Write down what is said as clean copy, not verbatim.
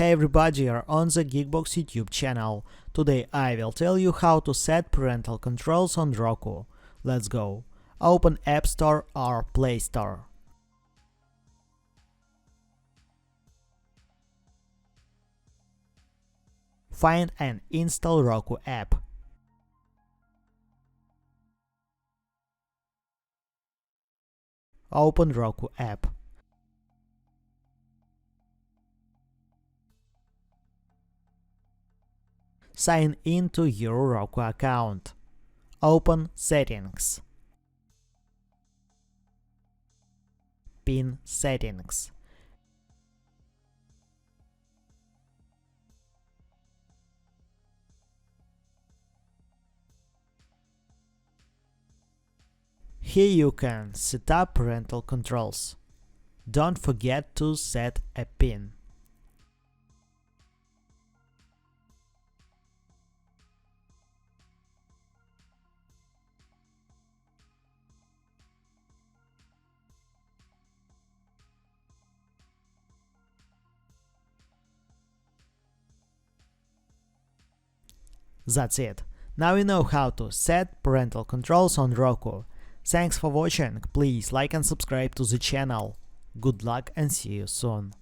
Hey everybody, you're on the GeekBox YouTube channel. Today I will tell you how to set parental controls on Roku. Let's go. Open App Store or Play Store. Find and install Roku app. Open Roku app. Sign in to your Roku account. Open Settings. Pin Settings. Here you can set up parental controls. Don't forget to set a pin. That's it. Now you know how to set parental controls on Roku. Thanks for watching, please like and subscribe to the channel. Good luck and see you soon.